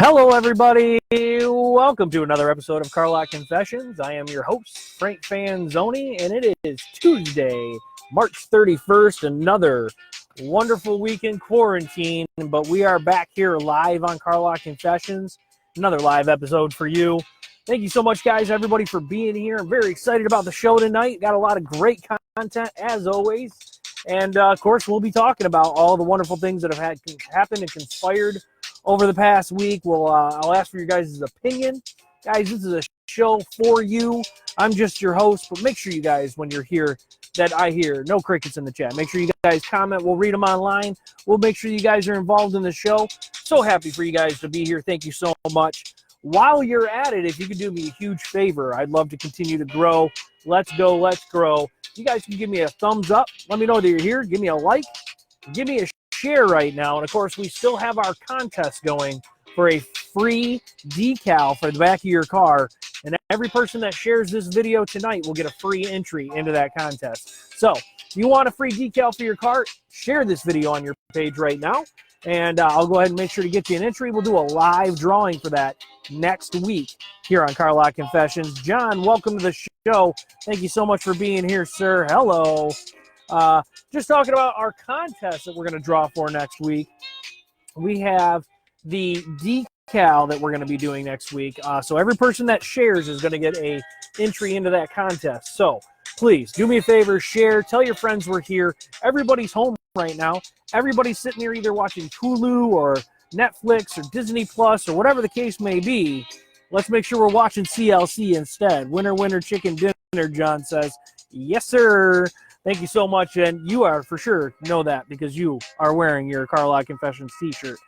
Hello, everybody. Welcome to another episode of Car Lot Confessions. I am your host, Frank Fanzoni, and it is Tuesday, March 31st, another wonderful week in quarantine, but we are back here live on Car Lot Confessions, another live episode for you. Thank you so much, guys, everybody, for being here. I'm very excited about the show tonight. Got a lot of great content, as always, and, of course, we'll be talking about all the wonderful things that have happened and conspired over the past week. I'll ask for your guys' opinion. Guys, this is a show for you. I'm just your host, but make sure you guys, when you're here, that I hear no crickets in the chat. Make sure you guys comment. We'll read them online. We'll make sure you guys are involved in the show. So happy for you guys to be here. Thank you so much. While you're at it, if you could do me a huge favor, I'd love to continue to grow. Let's go. Let's grow. You guys can give me a thumbs up. Let me know that you're here. Give me a like. Give me a share right now. And, of course, we still have our contest going for a free decal for the back of your car. And every person that shares this video tonight will get a free entry into that contest. So if you want a free decal for your car, share this video on your page right now. And I'll go ahead and make sure to get you an entry. We'll do a live drawing for that next week here on Car Lot Confessions. John, welcome to the show. Thank you so much for being here, sir. Hello. Just talking about our contest that we're going to draw for next week. We have the decal that we're going to be doing next week. So every person that shares is going to get a entry into that contest. So please do me a favor, share, tell your friends we're here. Everybody's home right now. Everybody's sitting here either watching Hulu or Netflix or Disney Plus or whatever the case may be. Let's make sure we're watching CLC instead. Winner, winner, chicken dinner, John says. Yes, sir. Thank you so much, and you are for sure know that because you are wearing your Car Lot Confessions t-shirt,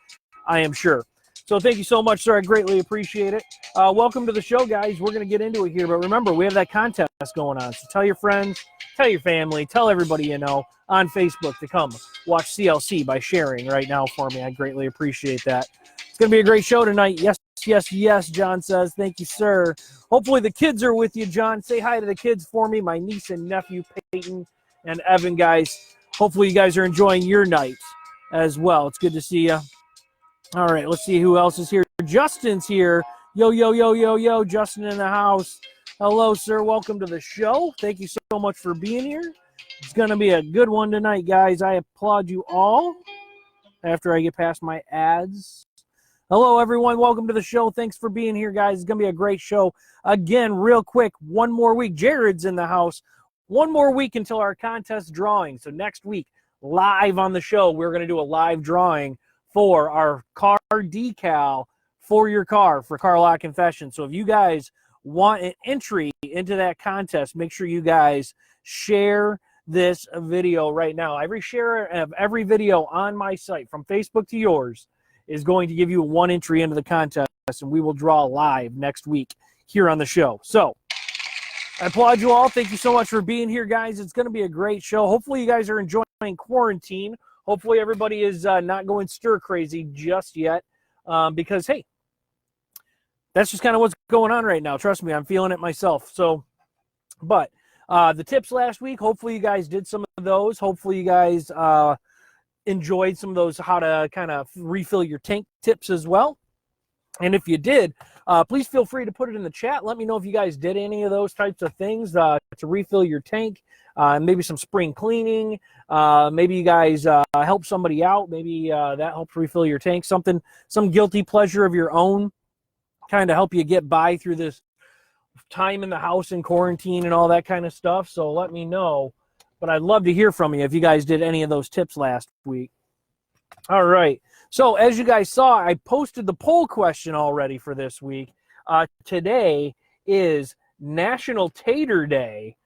I am sure. So thank you so much, sir. I greatly appreciate it. Welcome to the show, guys. We're going to get into it here, but remember, we have that contest going on. So tell your friends, tell your family, tell everybody you know on Facebook to come watch CLC by sharing right now for me. I greatly appreciate that. It's going to be a great show tonight. Yes, yes, yes, John says. Thank you, sir. Hopefully the kids are with you, John. Say hi to the kids for me, my niece and nephew, Peyton and Evan, guys. Hopefully you guys are enjoying your night as well. It's good to see you. All right, let's see who else is here. Justin's here. Yo, yo, yo, yo, yo. Justin in the house. Hello, sir. Welcome to the show. Thank you so much for being here. It's going to be a good one tonight, guys. I applaud you all after I get past my ads. Hello, everyone. Welcome to the show. Thanks for being here, guys. It's going to be a great show. Again, real quick, one more week. Jared's in the house. One more week until our contest drawing. So next week, live on the show, we're going to do a live drawing for our car decal for your car for Car Lot Confessions. So if you guys want an entry into that contest, make sure you guys share this video right now. Every share of every video on my site, from Facebook to yours, is going to give you one entry into the contest, and we will draw live next week here on the show. So I applaud you all. Thank you so much for being here, guys. It's going to be a great show. Hopefully you guys are enjoying quarantine. Hopefully everybody is not going stir crazy just yet because, hey, that's just kind of what's going on right now. Trust me, I'm feeling it myself. So, but the tips last week, hopefully you guys did some of those. Hopefully you guys enjoyed some of those how to kind of refill your tank tips as well. And if you did, please feel free to put it in the chat. Let me know if you guys did any of those types of things to refill your tank, maybe some spring cleaning. Maybe you guys help somebody out. Maybe that helps refill your tank. Some guilty pleasure of your own, kind of help you get by through this time in the house in quarantine and all that kind of stuff. So let me know. But I'd love to hear from you if you guys did any of those tips last week. All right. So as you guys saw, I posted the poll question already for this week. Today is National Tater Day.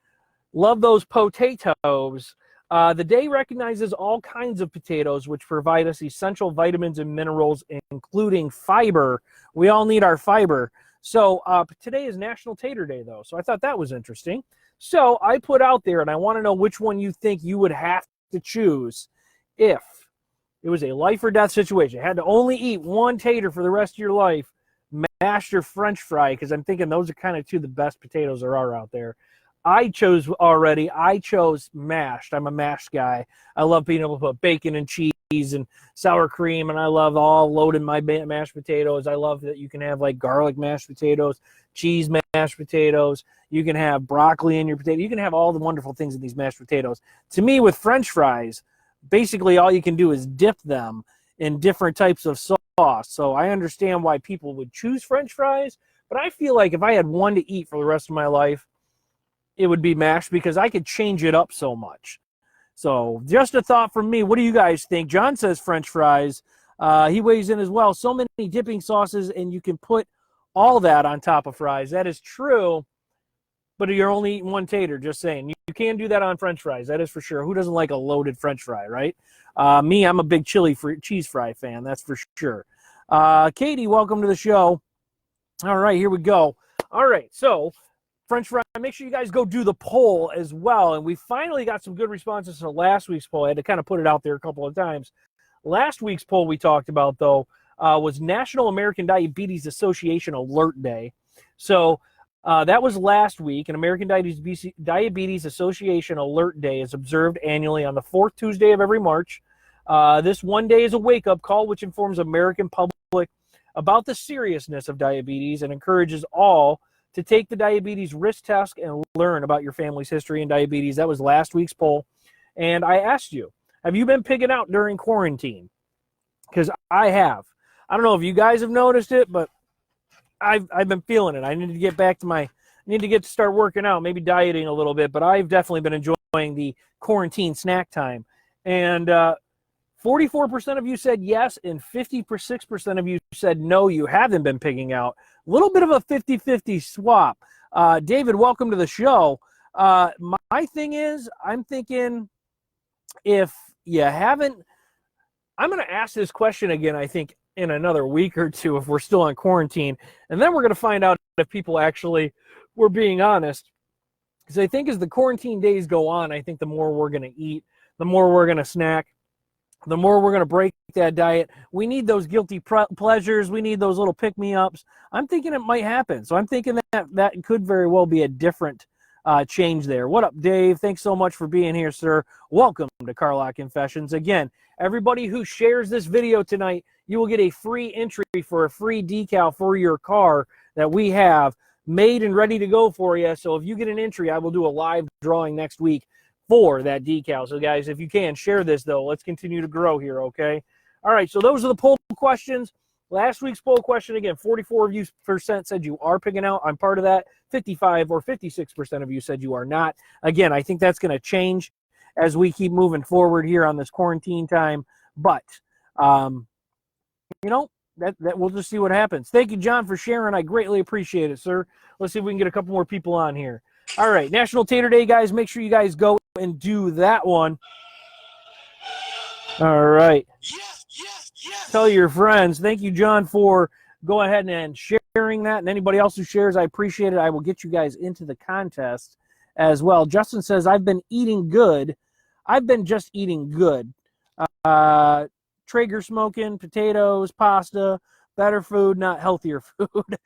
Love those potatoes. The day recognizes all kinds of potatoes, which provide us essential vitamins and minerals, including fiber. We all need our fiber. So today is National Tater Day, though. So I thought that was interesting. So I put out there, and I want to know which one you think you would have to choose if it was a life or death situation. You had to only eat one tater for the rest of your life, mashed or French fry, because I'm thinking those are kind of two of the best potatoes there are out there. I chose mashed. I'm a mashed guy. I love being able to put bacon and cheese and sour cream, and I love all loaded my mashed potatoes. I love that you can have like garlic mashed potatoes, cheese mashed potatoes. You can have broccoli in your potato. You can have all the wonderful things in these mashed potatoes. To me, with French fries, basically all you can do is dip them in different types of sauce. So I understand why people would choose French fries, but I feel like if I had one to eat for the rest of my life, it would be mashed because I could change it up so much. So just a thought from me. What do you guys think? John says French fries. He weighs in as well. So many dipping sauces, and you can put all that on top of fries. That is true, but you're only eating one tater, just saying. You can do that on French fries, that is for sure. Who doesn't like a loaded French fry, right? Me, I'm a big cheese fry fan, that's for sure. Katie, welcome to the show. All right, here we go. All right, so French fry, make sure you guys go do the poll as well. And we finally got some good responses to last week's poll. I had to kind of put it out there a couple of times. Last week's poll we talked about, though, was National American Diabetes Association Alert Day. So that was last week, and American Diabetes Association Alert Day is observed annually on the fourth Tuesday of every March. This one day is a wake-up call which informs American public about the seriousness of diabetes and encourages all to take the diabetes risk test and learn about your family's history in diabetes. That was last week's poll. And I asked you, have you been pigging out during quarantine? Because I have. I don't know if you guys have noticed it, but I've been feeling it. I need to get back to start working out, maybe dieting a little bit, but I've definitely been enjoying the quarantine snack time. And 44% of you said yes, and 56% of you said no, you haven't been pigging out. A little bit of a 50-50 swap. David, welcome to the show. My thing is, I'm thinking if you haven't, I'm going to ask this question again, I think, in another week or two if we're still on quarantine. And then we're going to find out if people actually were being honest. Because I think as the quarantine days go on, I think the more we're going to eat, the more we're going to snack, the more we're going to break that diet. We need those guilty pleasures. We need those little pick-me-ups. I'm thinking it might happen. So I'm thinking that could very well be a different change there. What up, Dave? Thanks so much for being here, sir. Welcome to Carlock Confessions. Again, everybody who shares this video tonight, you will get a free entry for a free decal for your car that we have made and ready to go for you. So if you get an entry, I will do a live drawing next week for that decal. So guys, if you can, share this though. Let's continue to grow here, okay? All right, so those are the poll questions. Last week's poll question, again, 44% said you are picking out. I'm part of that. 55 or 56% of you said you are not. Again, I think that's going to change as we keep moving forward here on this quarantine time. But, you know, that we'll just see what happens. Thank you, John, for sharing. I greatly appreciate it, sir. Let's see if we can get a couple more people on here. All right, National Tater Day, guys. Make sure you guys go and do that one. All right. Yes. Tell your friends. Thank you, John, for going ahead and sharing that. And anybody else who shares, I appreciate it. I will get you guys into the contest as well. Justin says, I've been eating good. I've been just eating good. Traeger smoking, potatoes, pasta, better food, not healthier food.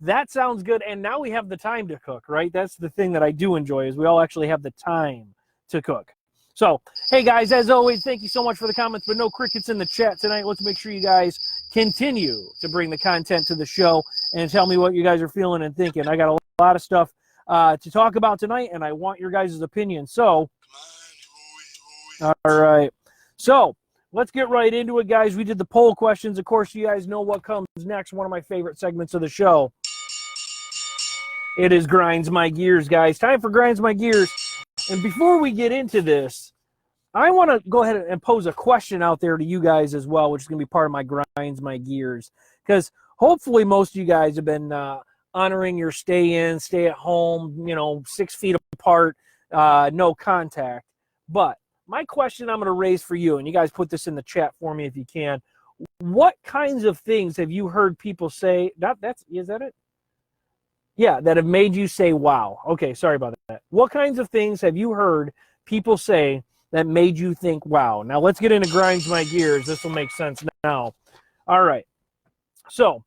That sounds good. And now we have the time to cook, right? That's the thing that I do enjoy is we all actually have the time to cook. So, hey, guys, as always, thank you so much for the comments, but no crickets in the chat tonight. Let's make sure you guys continue to bring the content to the show and tell me what you guys are feeling and thinking. I got a lot of stuff to talk about tonight, and I want your guys' opinion. So, all right. So, let's get right into it, guys. We did the poll questions. Of course, you guys know what comes next. One of my favorite segments of the show. It is Grinds My Gears, guys. Time for Grinds My Gears. And before we get into this, I want to go ahead and pose a question out there to you guys as well, which is going to be part of my Grinds My Gears. Because hopefully most of you guys have been honoring your stay at home, 6 feet apart, no contact. But my question I'm going to raise for you, and you guys put this in the chat for me if you can. What kinds of things have you heard people say? Is that it? Yeah, that have made you say, wow. Okay, sorry about that. What kinds of things have you heard people say that made you think, wow? Now, let's get into Grinds My Gears. This will make sense now. All right. So,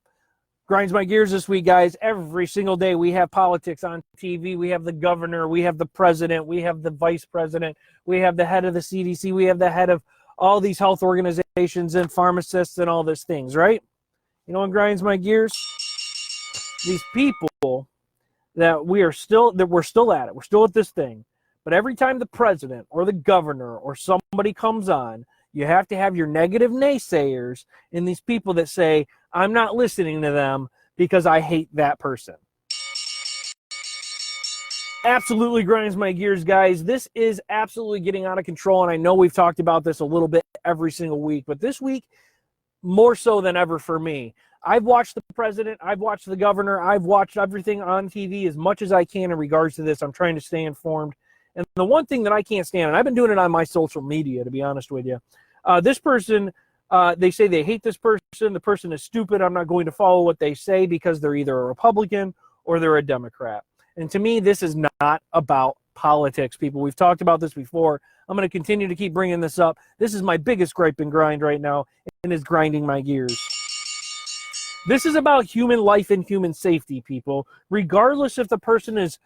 Grinds My Gears this week, guys. Every single day we have politics on TV. We have the governor. We have the president. We have the vice president. We have the head of the CDC. We have the head of all these health organizations and pharmacists and all these things, right? You know what grinds my gears? These people that we're still at it. We're still at this thing. But every time the president or the governor or somebody comes on, you have to have your negative naysayers and these people that say, I'm not listening to them because I hate that person. Absolutely grinds my gears, guys. This is absolutely getting out of control, and I know we've talked about this a little bit every single week, but this week, more so than ever for me. I've watched the president, I've watched the governor, I've watched everything on TV as much as I can in regards to this. I'm trying to stay informed. And the one thing that I can't stand, and I've been doing it on my social media, to be honest with you, this person, they say they hate this person. The person is stupid. I'm not going to follow what they say because they're either a Republican or they're a Democrat. And to me, this is not about politics, people. We've talked about this before. I'm going to continue to keep bringing this up. This is my biggest gripe and grind right now, and is grinding my gears. This is about human life and human safety, people. Regardless if the person is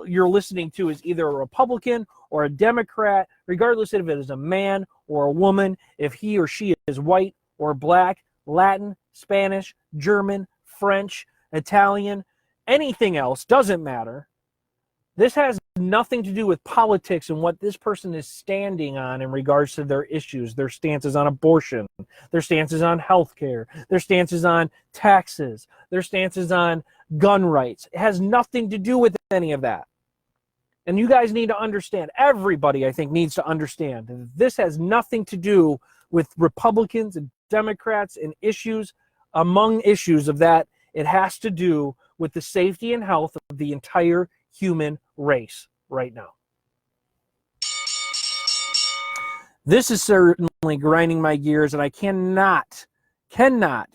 you're listening to is either a Republican or a Democrat, regardless if it is a man or a woman, if he or she is white or black, Latin, Spanish, German, French, Italian, anything else, doesn't matter. This has nothing to do with politics and what this person is standing on in regards to their issues, their stances on abortion, their stances on healthcare, their stances on taxes, their stances on gun rights. It has nothing to do with any of that. And you guys need to understand, everybody I think needs to understand, that this has nothing to do with Republicans and Democrats and issues, among issues of that. It has to do with the safety and health of the entire human race right now. This is certainly grinding my gears, and I cannot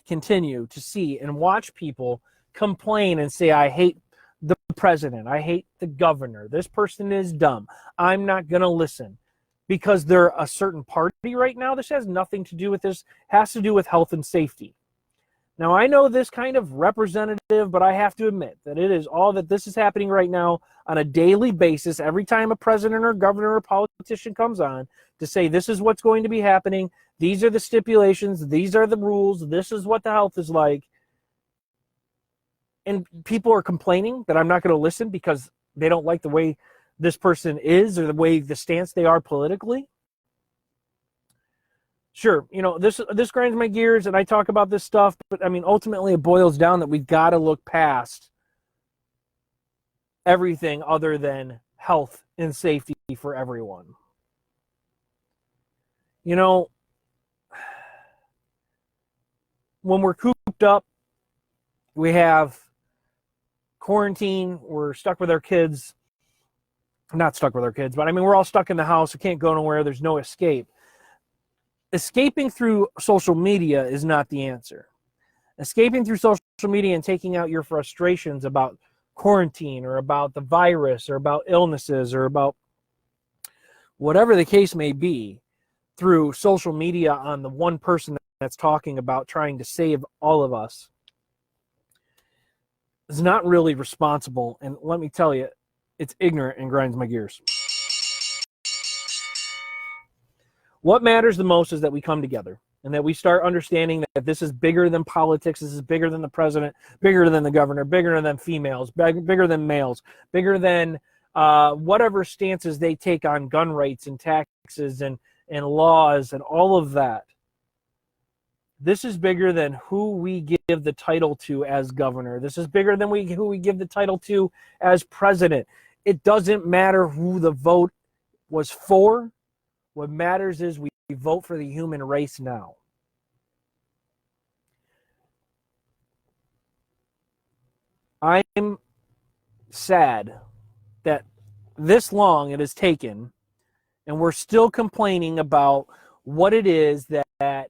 continue to see and watch people complain and say, I hate the president, I hate the governor, this person is dumb, I'm not going to listen because they're a certain party right now. This has nothing to do with this. It has to do with health and safety. Now, I know this kind of representative, but I have to admit that it is all that this is happening right now on a daily basis. Every time a president or governor or politician comes on to say this is what's going to be happening, these are the stipulations, these are the rules, this is what the health is like. And people are complaining that I'm not going to listen because they don't like the way this person is or the way the stance they are politically. Sure, you know, this grinds my gears, and I talk about this stuff, but I mean, ultimately it boils down that we've got to look past everything other than health and safety for everyone. You know, when we're cooped up, we have quarantine, we're stuck with our kids. Not stuck with our kids, but I mean, we're all stuck in the house. We can't go nowhere. There's no escape. Escaping through social media is not the answer. Escaping through social media and taking out your frustrations about quarantine or about the virus or about illnesses or about whatever the case may be through social media on the one person that's talking about trying to save all of us is not really responsible. And let me tell you, it's ignorant and grinds my gears. What matters the most is that we come together and that we start understanding that this is bigger than politics. This is bigger than the president, bigger than the governor, bigger than females, bigger than males, bigger than whatever stances they take on gun rights and taxes and laws and all of that. This is bigger than who we give the title to as governor. This is bigger than who we give the title to as president. It doesn't matter who the vote was for. What matters is we vote for the human race now. I'm sad that this long it has taken, and we're still complaining about what it is that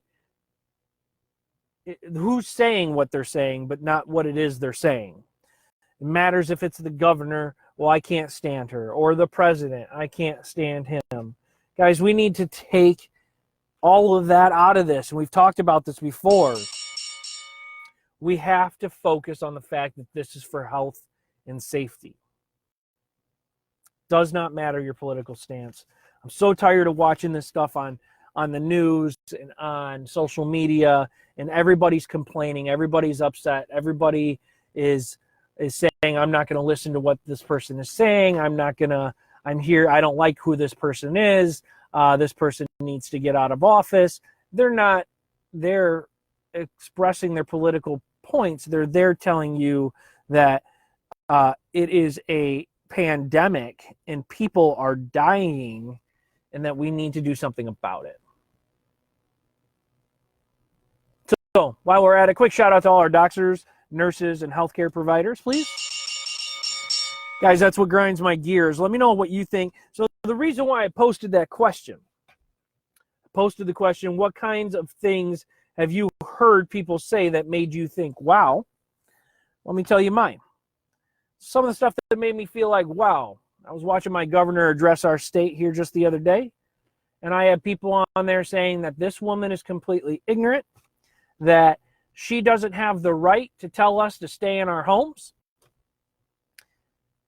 who's saying what they're saying, but not what it is they're saying. It matters if it's the governor, well, I can't stand her, or the president, I can't stand him. Guys, we need to take all of that out of this, and we've talked about this before. We have to focus on the fact that this is for health and safety. Does not matter your political stance. I'm so tired of watching this stuff on on the news and on social media, and everybody's complaining, everybody's upset, everybody is saying, I'm not going to listen to what this person is saying. I'm here. I don't like who this person is. This person needs to get out of office. They're expressing their political points. They're telling you that it is a pandemic and people are dying and that we need to do something about it. So while we're at it, quick shout out to all our doctors, nurses, and healthcare providers, please. Guys, that's what grinds my gears. Let me know what you think. So the reason why I posted that question, what kinds of things have you heard people say that made you think, wow? Let me tell you mine. Some of the stuff that made me feel like, wow. I was watching my governor address our state here just the other day, and I had people on there saying that this woman is completely ignorant, that she doesn't have the right to tell us to stay in our homes,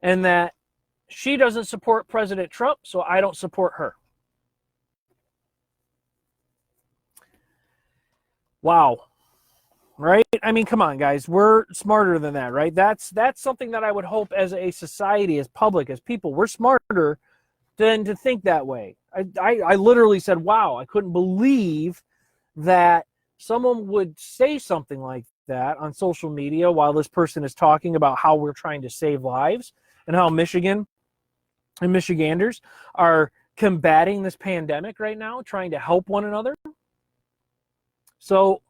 and that she doesn't support President Trump, so I don't support her. Wow. Right? I mean, come on, guys. We're smarter than that, right? That's something that I would hope as a society, as public, as people, we're smarter than to think that way. I literally said, wow, I couldn't believe that someone would say something like that on social media while this person is talking about how we're trying to save lives and how Michigan and Michiganders are combating this pandemic right now, trying to help one another. So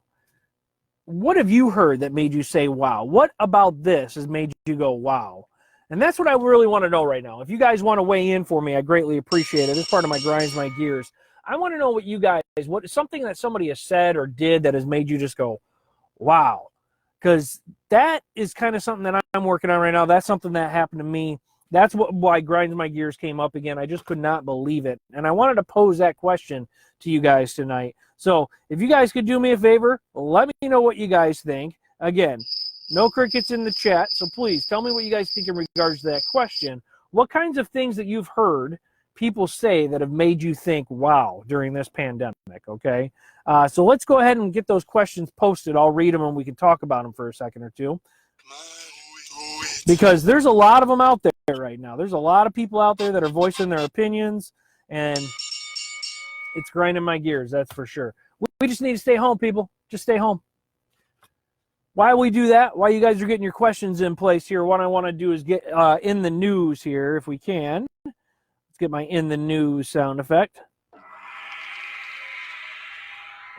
what have you heard that made you say, wow? What about this has made you go, wow? And that's what I really want to know right now. If you guys want to weigh in for me, I greatly appreciate it. It's part of my grinds my gears. I want to know what you guys, what something that somebody has said or did that has made you just go, wow. Because that is kind of something that I'm working on right now. That's something that happened to me. That's why grinds my gears came up again. I just could not believe it. And I wanted to pose that question to you guys tonight. So if you guys could do me a favor, let me know what you guys think. Again, no crickets in the chat, so please tell me what you guys think in regards to that question. What kinds of things that you've heard people say that have made you think, wow, during this pandemic, okay? So let's go ahead and get those questions posted. I'll read them and we can talk about them for a second or two. Because there's a lot of them out there right now. There's a lot of people out there that are voicing their opinions, and it's grinding my gears, that's for sure. We just need to stay home, people. Just stay home. While we do that, while you guys are getting your questions in place here, what I want to do is get in the news here, if we can. Let's get my in the news sound effect.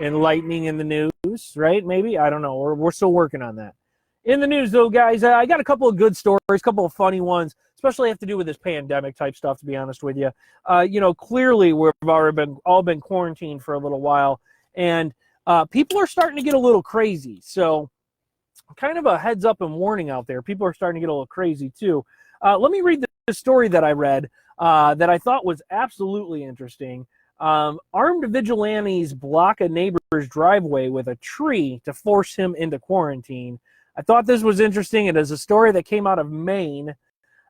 Enlightening in the news, right? Maybe? I don't know. We're still working on that. In the news, though, guys, I got a couple of good stories, a couple of funny ones, especially have to do with this pandemic type stuff, to be honest with you. Clearly we've already all been quarantined for a little while, and people are starting to get a little crazy. So kind of a heads up and warning out there. People are starting to get a little crazy, too. Let me read the story that I read that I thought was absolutely interesting. Armed vigilantes block a neighbor's driveway with a tree to force him into quarantine. I thought this was interesting. It is a story that came out of Maine.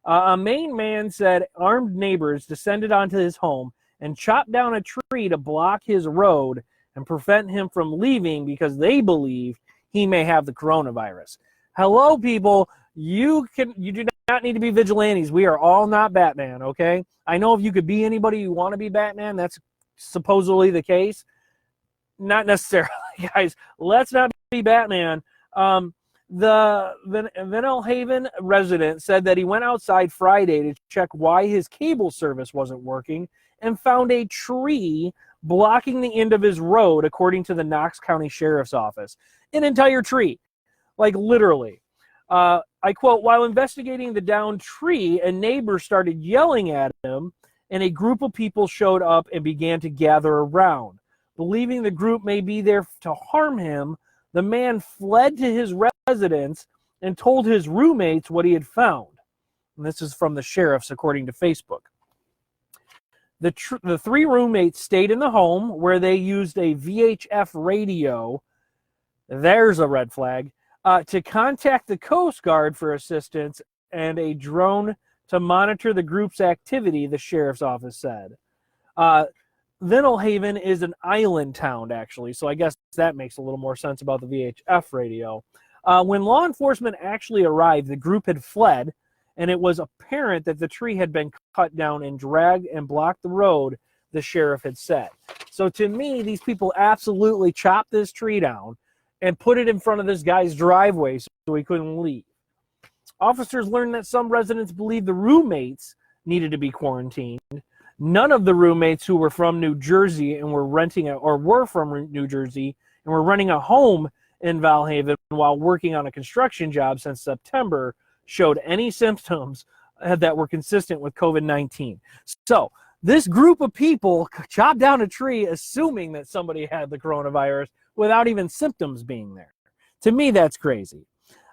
A Maine man said armed neighbors descended onto his home and chopped down a tree to block his road and prevent him from leaving because they believe he may have the coronavirus. Hello, people. You do not need to be vigilantes. We are all not Batman, okay? I know if you could be anybody you want to be Batman, that's supposedly the case. Not necessarily, guys. Let's not be Batman. The Vinalhaven resident said that he went outside Friday to check why his cable service wasn't working and found a tree blocking the end of his road, according to the Knox County Sheriff's Office. An entire tree. Like, literally. I quote, while investigating the downed tree, a neighbor started yelling at him, and a group of people showed up and began to gather around. Believing the group may be there to harm him, the man fled to his residence and told his roommates what he had found. And this is from the sheriff's, according to Facebook. The three roommates stayed in the home where they used a VHF radio. There's a red flag. To contact the Coast Guard for assistance and a drone to monitor the group's activity, the sheriff's office said. Vinalhaven is an island town, actually, so I guess that makes a little more sense about the VHF radio. When law enforcement actually arrived, the group had fled, and it was apparent that the tree had been cut down and dragged and blocked the road, the sheriff had said. So to me, these people absolutely chopped this tree down and put it in front of this guy's driveway so he couldn't leave. Officers learned that some residents believed the roommates needed to be quarantined. None of the roommates who were from New Jersey and were from New Jersey and were renting a home in Valhaven while working on a construction job since September showed any symptoms that were consistent with COVID-19. So this group of people chopped down a tree assuming that somebody had the coronavirus without even symptoms being there. To me, that's crazy.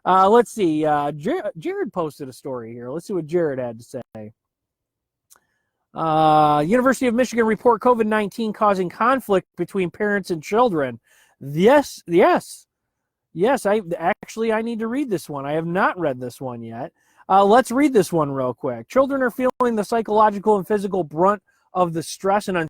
Let's see. Jared posted a story here. Let's see what Jared had to say. University of Michigan report COVID-19 causing conflict between parents and children. Yes. I need to read this one. I have not read this one yet. Let's read this one real quick. Children are feeling the psychological and physical brunt of the stress and